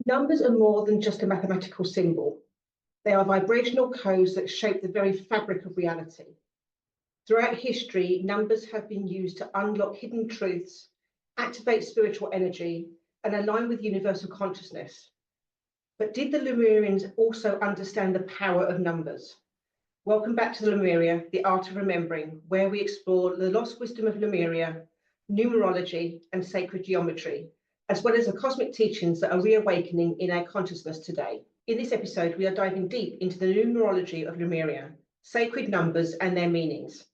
Numbers are more than just a mathematical symbol. They are vibrational codes that shape the very fabric of reality. Throughout history, numbers have been used to unlock hidden truths, activate spiritual energy, and align with universal consciousness. But did the Lemurians also understand the power of numbers? Welcome back to Lemuria, the art of remembering, where we explore the lost wisdom of Lemuria, numerology, and sacred geometry, as well as the cosmic teachings that are reawakening in our consciousness today. In this episode, we are diving deep into the numerology of Lemuria, sacred numbers and their meanings.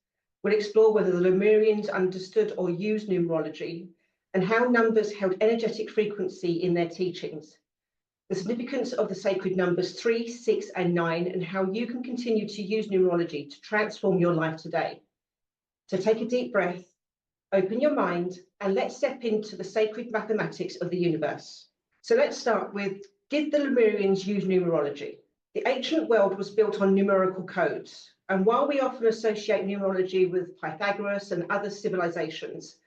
We'll explore whether the Lemurians understood or used numerology and how numbers held energetic frequency in their teachings, the significance of the sacred numbers 3, 6, and 9, and how you can continue to use numerology to transform your life today. So take a deep breath, open your mind, and let's step into the sacred mathematics of the universe. So let's start with, did the Lemurians use numerology? The ancient world was built on numerical codes, and while we often associate numerology with Pythagoras and other civilizations,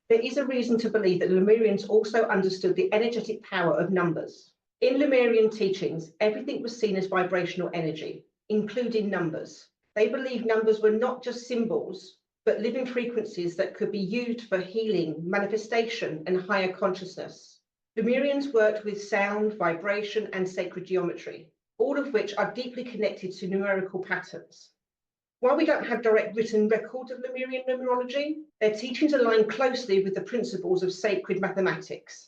there is a reason to believe that the Lemurians also understood the energetic power of numbers. In Lemurian teachings, everything was seen as vibrational energy, including numbers. They believed numbers were not just symbols, but living frequencies that could be used for healing, manifestation, and higher consciousness. Lemurians worked with sound, vibration, and sacred geometry, all of which are deeply connected to numerical patterns. While we don't have direct written record of Lemurian numerology, their teachings align closely with the principles of sacred mathematics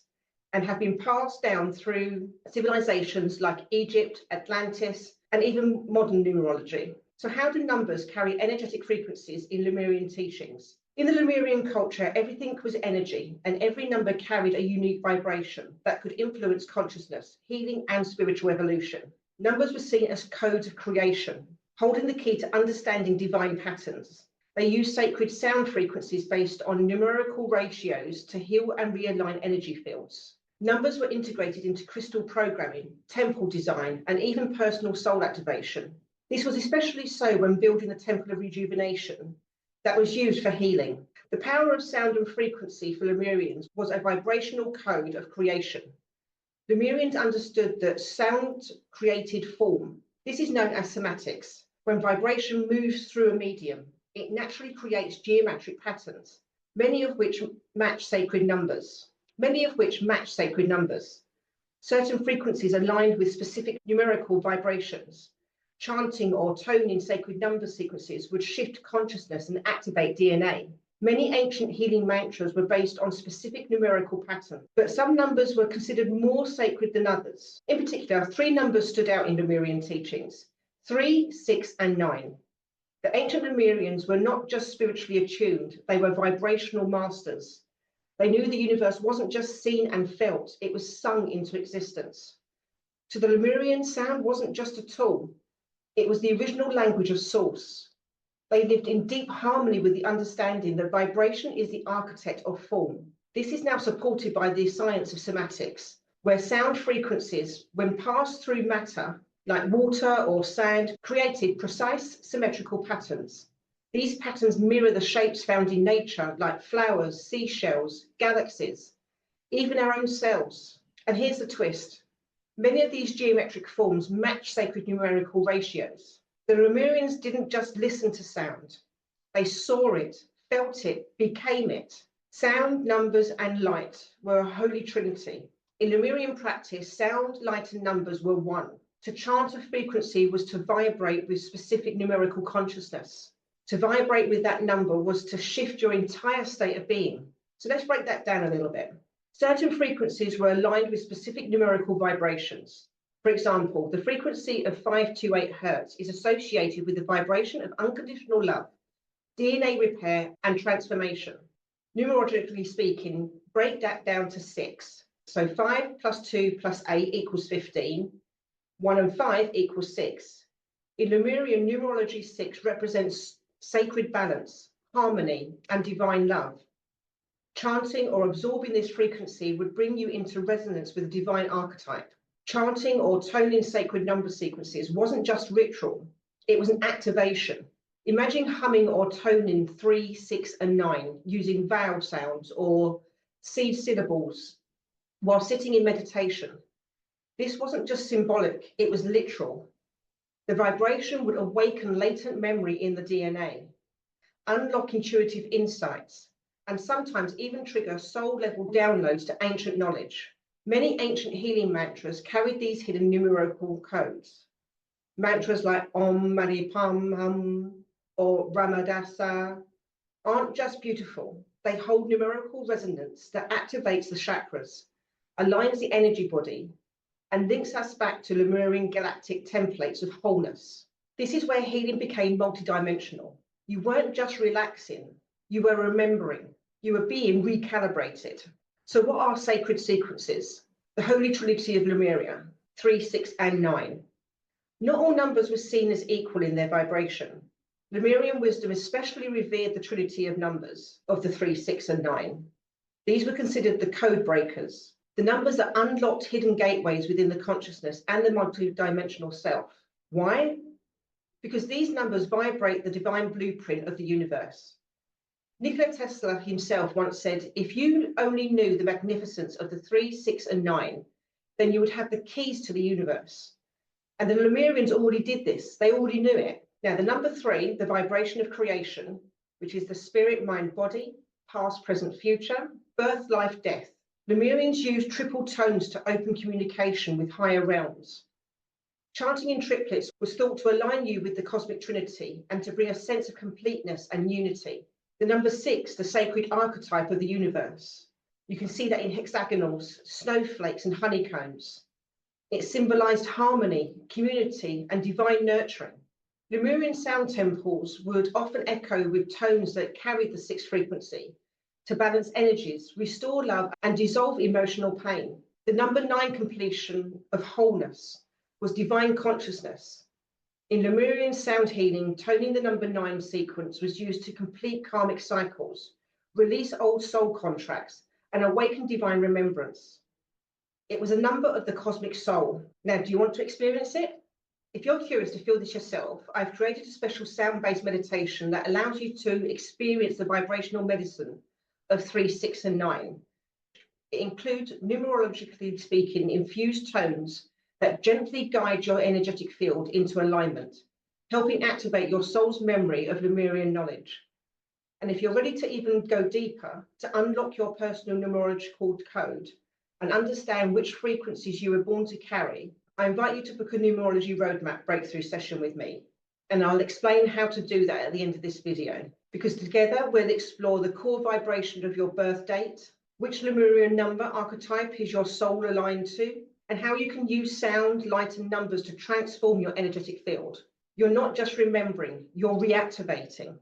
and have been passed down through civilizations like Egypt, Atlantis, and even modern numerology. So how do numbers carry energetic frequencies in Lemurian teachings? In the Lemurian culture, everything was energy, and every number carried a unique vibration that could influence consciousness, healing, and spiritual evolution. Numbers were seen as codes of creation, holding the key to understanding divine patterns. They used sacred sound frequencies based on numerical ratios to heal and realign energy fields. Numbers were integrated into crystal programming, temple design, and even personal soul activation. This was especially so when building the Temple of Rejuvenation that was used for healing. The power of sound and frequency for Lemurians was a vibrational code of creation. Lemurians understood that sound created form. This is known as sematics. When vibration moves through a medium, it naturally creates geometric patterns, many of which match sacred numbers. Certain frequencies aligned with specific numerical vibrations. Chanting or toning sacred number sequences would shift consciousness and activate DNA. Many ancient healing mantras were based on specific numerical patterns, but some numbers were considered more sacred than others. In particular, 3 numbers stood out in Lemurian teachings: 3, 6, and 9. The ancient Lemurians were not just spiritually attuned, they were vibrational masters. They knew the universe wasn't just seen and felt, it was sung into existence. To the Lemurian, sound wasn't just a tool, it was the original language of source. They lived in deep harmony with the understanding that vibration is the architect of form. This is now supported by the science of sematics, where sound frequencies, when passed through matter, like water or sand, created precise symmetrical patterns. These patterns mirror the shapes found in nature, like flowers, seashells, galaxies, even our own selves. And here's the twist. Many of these geometric forms match sacred numerical ratios. The Lemurians didn't just listen to sound. They saw it, felt it, became it. Sound, numbers, and light were a holy trinity. In Lemurian practice, sound, light, and numbers were one. To chant a frequency was to vibrate with specific numerical consciousness. To vibrate with that number was to shift your entire state of being. So let's break that down a little bit. Certain frequencies were aligned with specific numerical vibrations. For example, the frequency of 528 Hertz is associated with the vibration of unconditional love, DNA repair, and transformation. Numerologically speaking, break that down to 6. So 5 plus 2 plus 8 equals 15. 1 and 5 equals 6. In Lemurian numerology, 6 represents sacred balance, harmony, and divine love. Chanting or absorbing this frequency would bring you into resonance with the divine archetype. Chanting or toning sacred number sequences wasn't just ritual, it was an activation. Imagine humming or toning 3, 6, and 9 using vowel sounds or seed syllables while sitting in meditation. This wasn't just symbolic, it was literal. The vibration would awaken latent memory in the DNA, unlock intuitive insights, and sometimes even trigger soul-level downloads to ancient knowledge. Many ancient healing mantras carried these hidden numerical codes. Mantras like Om Mani Pam Hum or Ramadasa aren't just beautiful, they hold numerical resonance that activates the chakras, aligns the energy body, and links us back to Lemurian galactic templates of wholeness. This is where healing became multidimensional. You weren't just relaxing, you were remembering, you were being recalibrated. So what are sacred sequences? The Holy Trinity of Lemuria, 3, 6, and 9. Not all numbers were seen as equal in their vibration. Lemurian wisdom especially revered the trinity of numbers of the 3, 6, and 9. These were considered the code breakers, the numbers that unlocked hidden gateways within the consciousness and the multidimensional self. Why? Because these numbers vibrate the divine blueprint of the universe. Nikola Tesla himself once said, if you only knew the magnificence of the 3, 6, and 9, then you would have the keys to the universe. And the Lemurians already did this. They already knew it. Now, the number 3, the vibration of creation, which is the spirit, mind, body, past, present, future, birth, life, death. Lemurians used triple tones to open communication with higher realms. Chanting in triplets was thought to align you with the cosmic trinity and to bring a sense of completeness and unity. The number 6, the sacred archetype of the universe. You can see that in hexagonals, snowflakes, and honeycombs. It symbolized harmony, community, and divine nurturing. Lemurian sound temples would often echo with tones that carried the 6th frequency to balance energies, restore love, and dissolve emotional pain. The number 9 completion of wholeness was divine consciousness. In Lemurian sound healing, toning the number 9 sequence was used to complete karmic cycles, release old soul contracts, and awaken divine remembrance. It was a number of the cosmic soul. Now, do you want to experience it? If you're curious to feel this yourself, I've created a special sound-based meditation that allows you to experience the vibrational medicine of 3, 6, and 9. It includes, numerologically speaking, infused tones that gently guide your energetic field into alignment, helping activate your soul's memory of Lemurian knowledge. And if you're ready to even go deeper, to unlock your personal numerological code and understand which frequencies you were born to carry, I invite you to book a numerology roadmap breakthrough session with me. And I'll explain how to do that at the end of this video, because together we'll explore the core vibration of your birth date, which Lemurian number archetype is your soul aligned to, and how you can use sound, light, and numbers to transform your energetic field. You're not just remembering, you're reactivating.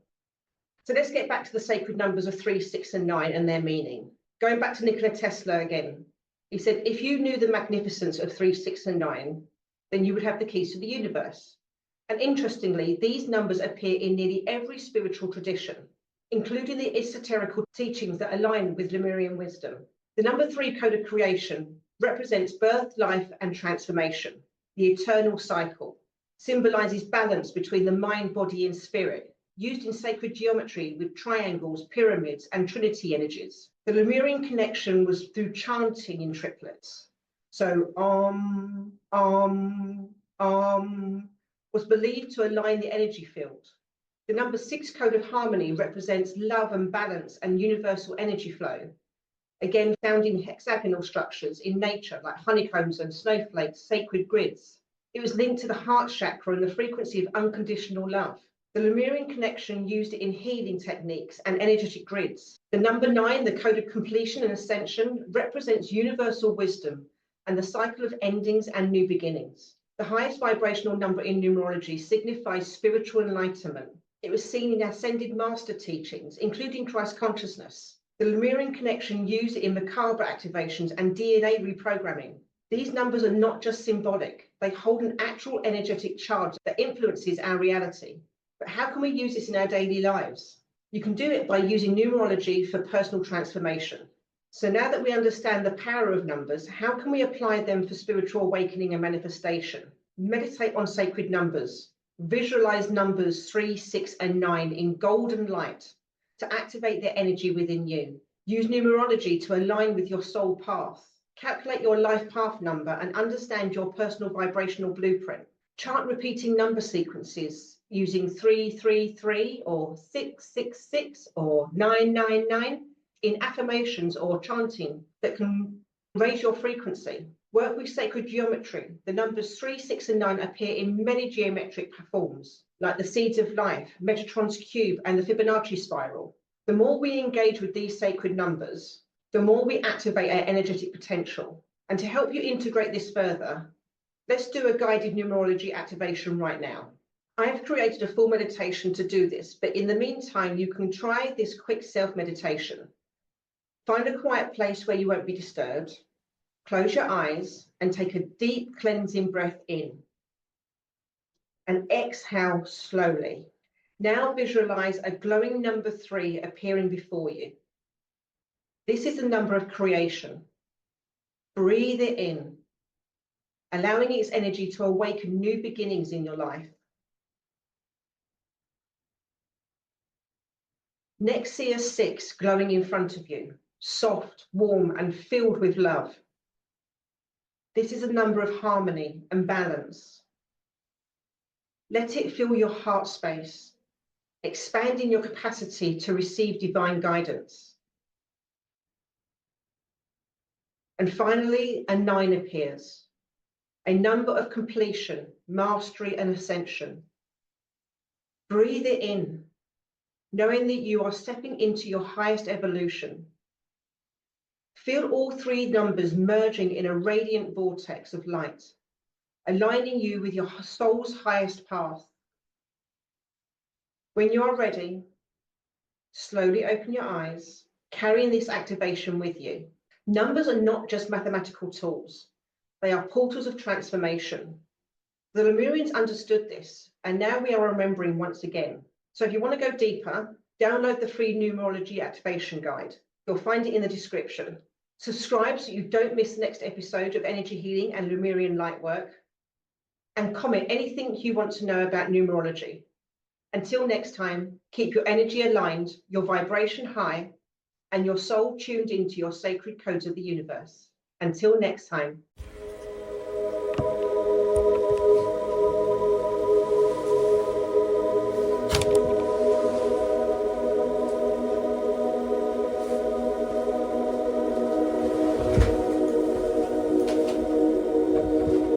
So let's get back to the sacred numbers of 3, 6, and 9 and their meaning. Going back to Nikola Tesla again, he said, if you knew the magnificence of 3, 6, and 9, then you would have the keys to the universe. And interestingly, these numbers appear in nearly every spiritual tradition, including the esoterical teachings that align with Lemurian wisdom. The number 3 code of creation represents birth, life, and transformation. The eternal cycle symbolizes balance between the mind, body, and spirit, used in sacred geometry with triangles, pyramids, and trinity energies. The Lemurian connection was through chanting in triplets. So was believed to align the energy field. The number 6 code of harmony represents love and balance and universal energy flow. Again, found in hexagonal structures in nature, like honeycombs and snowflakes, sacred grids. It was linked to the heart chakra and the frequency of unconditional love. The Lemurian connection used it in healing techniques and energetic grids. The number 9, the code of completion and ascension, represents universal wisdom and the cycle of endings and new beginnings. The highest vibrational number in numerology signifies spiritual enlightenment. It was seen in ascended master teachings, including Christ consciousness. The Lemurian connection used it in macabre activations and DNA reprogramming. These numbers are not just symbolic, they hold an actual energetic charge that influences our reality. But how can we use this in our daily lives? You can do it by using numerology for personal transformation. So now that we understand the power of numbers, how can we apply them for spiritual awakening and manifestation? Meditate on sacred numbers. Visualize numbers 3, 6, and 9 in golden light to activate their energy within you. Use numerology to align with your soul path. Calculate your life path number and understand your personal vibrational blueprint. Chant repeating number sequences using 333 or 666 or 999 in affirmations or chanting that can raise your frequency. Work with sacred geometry. The numbers 3, 6, and 9 appear in many geometric forms, like the seeds of life, Metatron's cube, and the Fibonacci spiral. The more we engage with these sacred numbers, the more we activate our energetic potential. And to help you integrate this further, let's do a guided numerology activation right now. I have created a full meditation to do this, but in the meantime, you can try this quick self-meditation. Find a quiet place where you won't be disturbed. Close your eyes and take a deep cleansing breath in. And exhale slowly. Now visualize a glowing number 3 appearing before you. This is the number of creation. Breathe it in, allowing its energy to awaken new beginnings in your life. Next, see a 6 glowing in front of you, soft, warm, and filled with love. This is a number of harmony and balance. Let it fill your heart space, expanding your capacity to receive divine guidance. And finally, a 9 appears, a number of completion, mastery, and ascension. Breathe it in, knowing that you are stepping into your highest evolution. Feel all 3 numbers merging in a radiant vortex of light, aligning you with your soul's highest path. When you are ready, slowly open your eyes, carrying this activation with you. Numbers are not just mathematical tools. They are portals of transformation. The Lemurians understood this, and now we are remembering once again. So if you want to go deeper, download the free numerology activation guide. You'll find it in the description. Subscribe so you don't miss the next episode of Energy Healing and Lemurian Lightwork. And comment anything you want to know about numerology. Until next time, keep your energy aligned, your vibration high, and your soul tuned into your sacred codes of the universe. Until next time.